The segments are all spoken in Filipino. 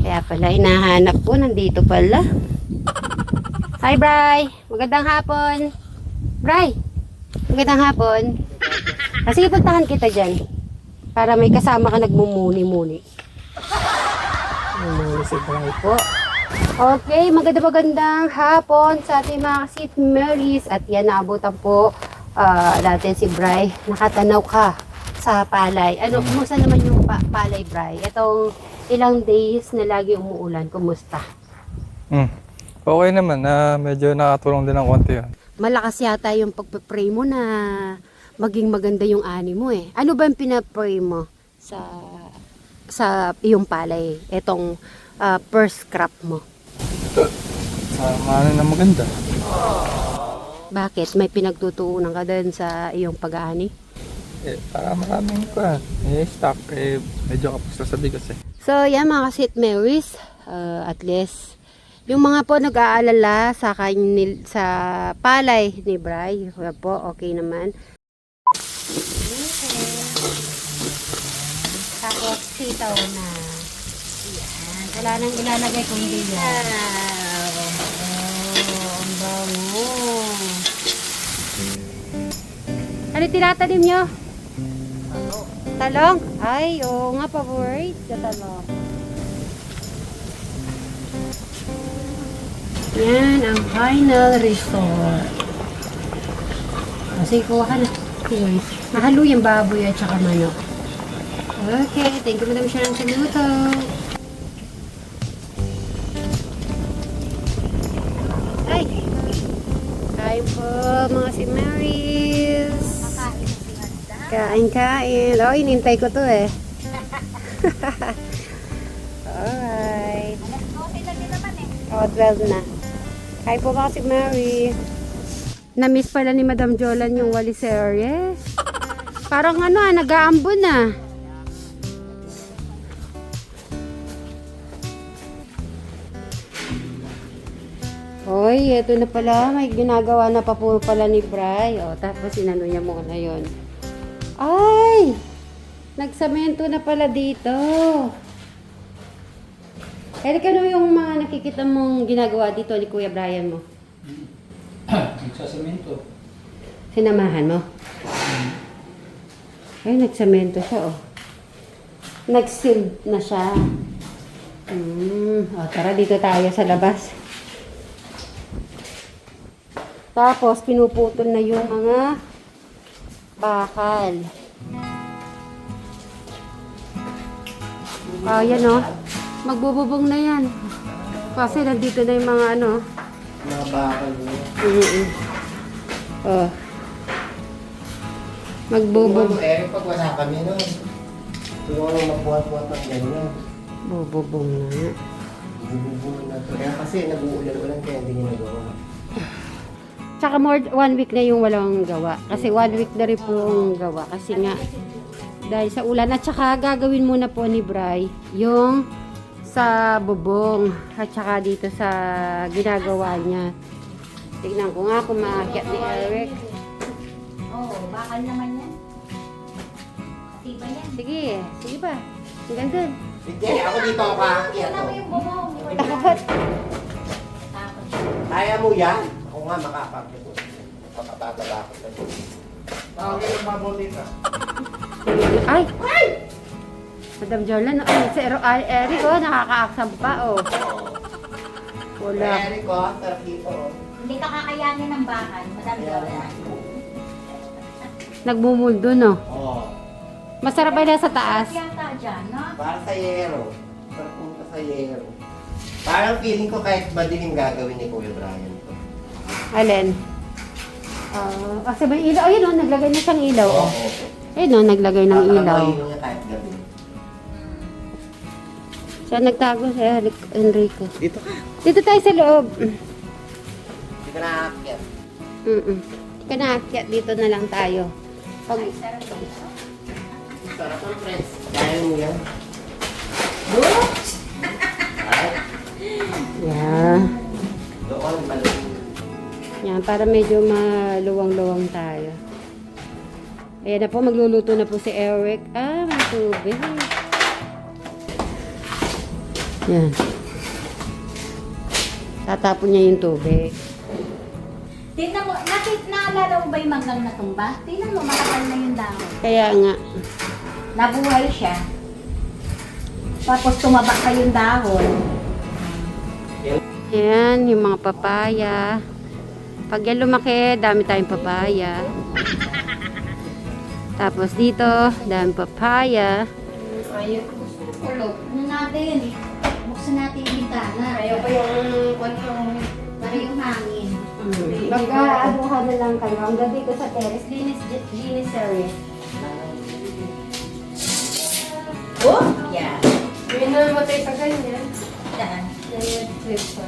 Kaya pala, hinahanap po. Nandito pala. Hi, Bri! Magandang hapon. Bri! Magandang hapon. Sige, puntahan kita dyan. Para may kasama ka nagmumuni-muni. Mumuni si Bri po. Okay, magandang hapon sa ating mga St. Mary's. At yan, naabutan po natin si Bri. Nakatanaw ka sa palay. Kumusta naman yung palay, Bri? Itong ilang days na lagi umuulan, kumusta? Okay naman, medyo nakatulong din ng konti yun. Malakas yata yung pagpe-pray mo na maging maganda yung ani mo eh. Ano ba yung pina-pray mo sa iyong palay? Itong first crop mo. Ano na maganda. Bakit? May pinagtutuunan ka din sa iyong pag-aani? Para maraming pa. Stock, medyo kapos na sa bigas eh. So, yan mga St. Mary's, at least, yung mga po nag-aalala sa palay ni Bri, po, okay naman. Tapos, sitaw na. Yan. Wala nang ilalagay kundi yan. Ang bango. Ano tinatanim nyo? Talong? Ay, oo nga, favorite sa talong. Yan ang final resort. Kasi kuha ka na. Sige. Mahalo yung baboy at saka manok. Okay, thank you madam siya ng saluto. Ay! Kain po mga si Mary's. Kain. Oh, inintay ko to eh. Alright. Oh, 12 na. Kain po mga si Mary. Na-miss pala ni Madam Jolan yung Wally series. Parang nag-aambon na. Hoy, eto na pala. May ginagawa na pa po pala ni Bri. O, tapos inano niya muna yun. Ay! Nagsamento na pala dito. Eric, ano yung mga nakikita mong ginagawa dito ni Kuya Brian mo? Nagsasamento. Sinamahan mo? Ay, nagsamento siya, oh. Nag-sealed na siya. O, tara, dito tayo sa labas. Tapos, pinuputol na yung mga bakal. Yan, oh. Magbububong na yan. Kasi nandito na yung mga Mga bakal mo. Oh. Magbubong. Eric, pag wala kami nun, tulungan mo magbuhat-buhat ng ganyan. Bububong na. Bububungan na to. Kaya kasi nag-uulan-ulan kaya hindi niya nagawa. Tsaka more 1 week na yung walang gawa. Kasi 1 week na rin po ang gawa. Kasi nga, dahil sa ulan. At tsaka gagawin muna po ni Bri yung sa bubong. At tsaka dito sa ginagawa niya. Tignan ko nga kung maakyat ni Eric. Bakal naman yan. Tiba yan. Sige pa. Hanggang dun. Sige, ako dito ako kaakyat. Ano yung bumong? Takot. Kaya mo yan? Ako nga makakakyat. Papatatakot na ito. Bakit yung mabuti ka? Ay! Madam Jolan, si Eric, nakaka-aksam pa, Wala. Eric, sarap dito. Hindi ka kakayanin ng bakal. Madami ka wala. Nagmumuldo, no? Oo. Masarap ba sa taas? Yata dyan, no? Para sa yero. Sarap punta sa yero. Parang feeling ko kahit madilim gagawin ni Kuya Brian to. Alin? Kasi may ilaw. Ayun, naglagay na siyang ilaw. Oo. Ayun, naglagay ng ilaw. Papakabayin niya kahit gabi. Siya nagtago si Enrico. Dito ka. Dito tayo sa loob. Hindi ka nakakit. Kaya naakyat, dito na lang tayo. Sarap ng friends. Kaya mo yan. Yeah. Doon, malamig. Yan, para medyo maluwang-luwang tayo. Ayan na po, magluluto na po si Eric. May tubig. Yan. Tatapon niya yung tubig. Tingnan mo, naalala mo ba yung manggang natumba? Tingnan mo, makapal na yung dahon. Kaya nga. Nabuhay siya. Tapos tumaba pa yung dahon. Ayan, yung mga papaya. Pag yan lumaki, dami tayong papaya. Tapos dito, dami papaya. Ayaw ko gusto ko kulog. Ano natin? Buksan natin yung bintana. Ayaw ko yung Para yung hangin. Mag-aabuhan na lang kayo. Ang gabi ko sa terrace, linis area. Oh, yeah. May namatay sa ganyan. Saan? Kaya trip pa.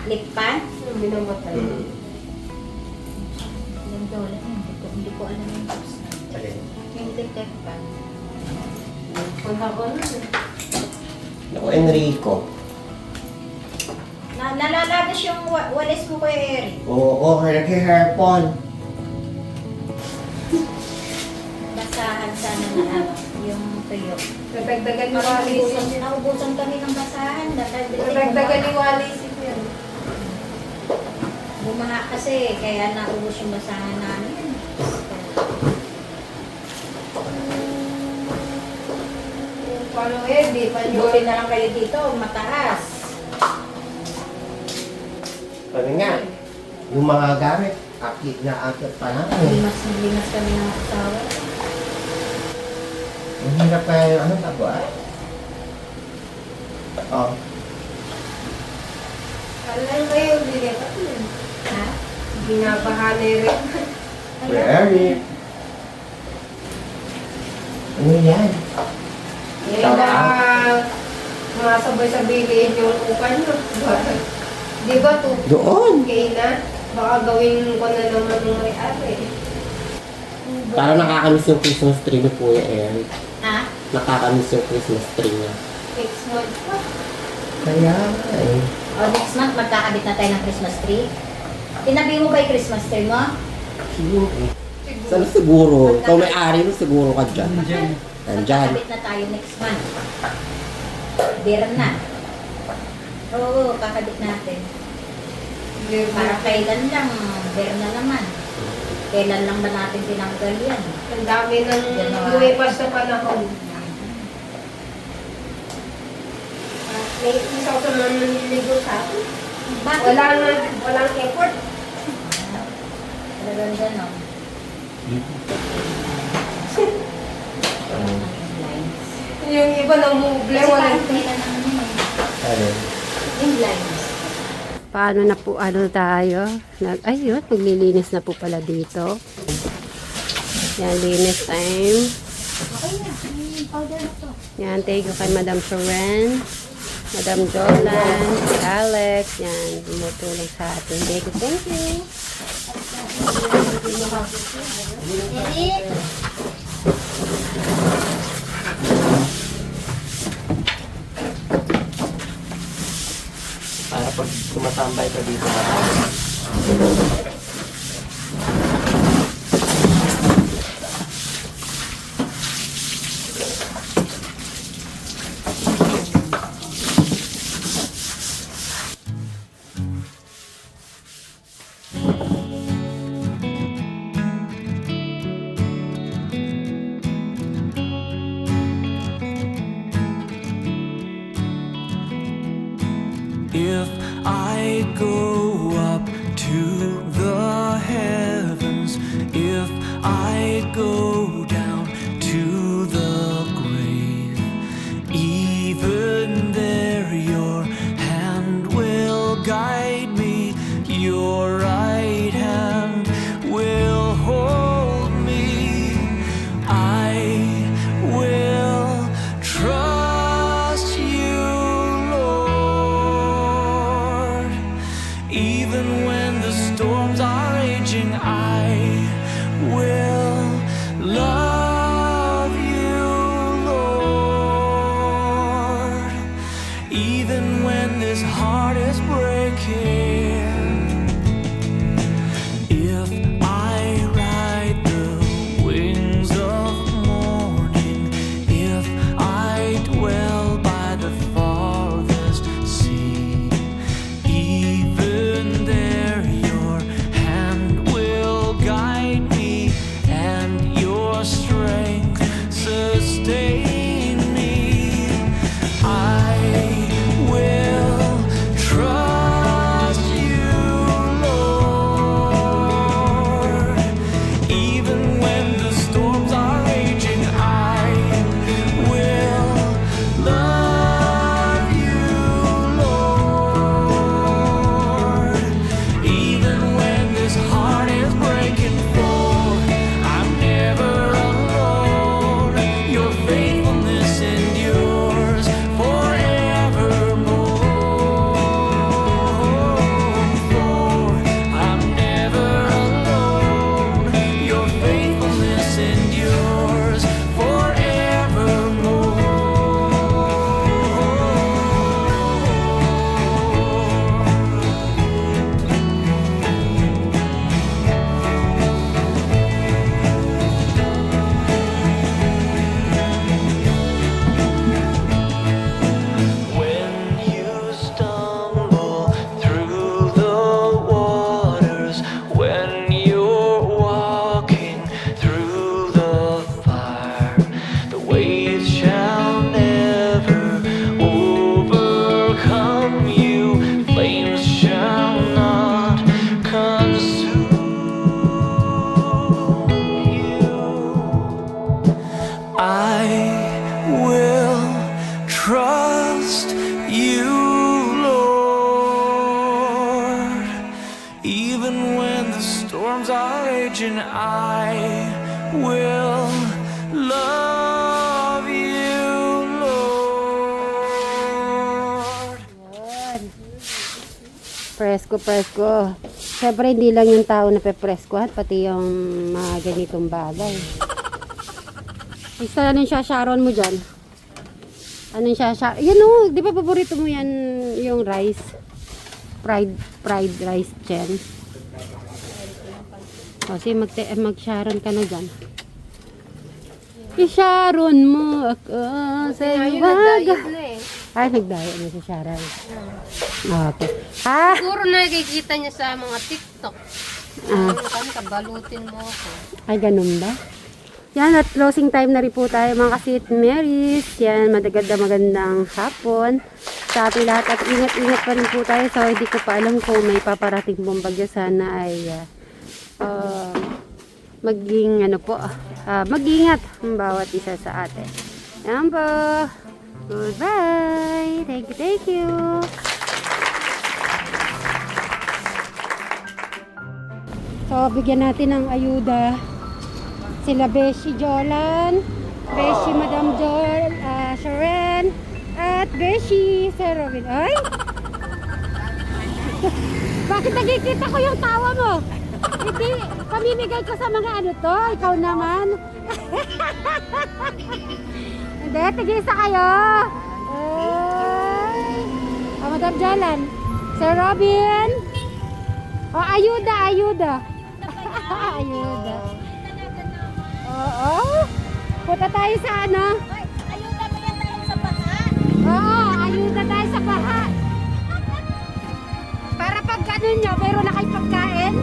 Lipan? May namatay. Yung dola. Hindi ko alam yung box na. Alin? Yung detectan. Punta ko na. Ako, Enrico. Nalalagas yung walis mo, Kuya Eric. Oo, nag-hairpon. Basahan sana na ano, yung tuyo. Nadagdagan ni Walis. Naubusan kami ng basahan. Nadagdagan ni Walis. Yan. Bumaha kasi, kaya naubos yung basahan namin. Paano eh, di pa nyo. Buti na lang kayo dito, mataas. Ano nga? Yung mga gamit, akit na akit pa lang. Limas kami ng asawa. Ang hirap pa yung ano tabo ah. Oh. Alam kayo, dilipat yun. Ha? Binabahani rin. Kuya Eric. Ano yan? Yung iba, mga sabay sa bilid yung upan nyo. Di ba, Doon. okay na? Baka gawin ko na naman ng may-ari. Parang nakakamiss yung Christmas tree ni Kuya Eric. Ha? Nakakamiss yung Christmas tree niya. 6 months pa. Kaya eh. O, next month, magkakabit na tayo ng Christmas tree. Tinabi mo ba yung Christmas tree mo? Siguro. Sana siguro. Ikaw may-ari mo siguro ka dyan. Nandyan. Magkakabit na tayo next month. Beer na. Oo, kakabit natin. Para kailan lang, beer na naman. Kailan lang ba natin tinanggal yan? Ang dami ng January. lumipas na panahon. May isa ko naman naliligo sa akin. Bakit? Walang effort. Talagang gano'n. Yung iba namuble, Kasi walang parang kailan naman yun eh. Ano? Yung lines. Paano na po ano tayo? Ayun, maglilinis na po pala dito. Yan, linis time. Okay na. May powder na to. Yan, thank you kay Madam Soren, Madam Jolan, si Alex. Yan, tumutulong sa atin. Thank you. Eric! Para pag tumatambay ka dito. If I go up to the heavens, if I go down to the grave, even there your hand will guide me, your right hand will hold me. I will trust you, Lord. Even when the storms are raging, I will trust you, Lord. Even when the storms are raging, I will love you, Lord. Presko. Siyempre, hindi lang yung tao na pepreskuhan, pati yung mga ganitong bagay. Isa, anong sasharon mo dyan? Anong sasharon? Yan o, di ba paborito mo yan yung rice? Fried rice, Chen. O, sige, mag-sharon ka na dyan. I-sharon mo ako sa Ayun, iwaga. nag-diet na eh. Ay, nag-diet na si Sharon. Okay. Ha? Siguro nakikita niya sa mga TikTok. Ah. Ano, kabalutin mo ako. Ay, ganun ba? Yan, at closing time na rin po tayo mga kasit Marys. Yan, magandang hapon sa ating lahat. At ingat-ingat pa rin po tayo. So, hindi ko pa alam kung may paparating pong bagyo. Sana ay mag-ingat ang bawat isa sa atin. Yan po. Goodbye. Thank you. So, bigyan natin ng ayuda sila Beshi Jolan, Beshi Madam Jol, Sharon, at Beshi Sir Robin. Ay! Bakit nakikita ko yung tawa mo? Hindi, pamimigay ko sa mga ano to, ikaw naman. Hindi, tigisa kayo. Ay! Madam Jolan, Sir Robin. Ayuda. Ayuda. Oo. Punta tayo sa ano? Ayuda mo yan tayo sa baha. Oo, ayuda tayo sa baha. Para pag ano nyo, mayroon na kayong pagkain.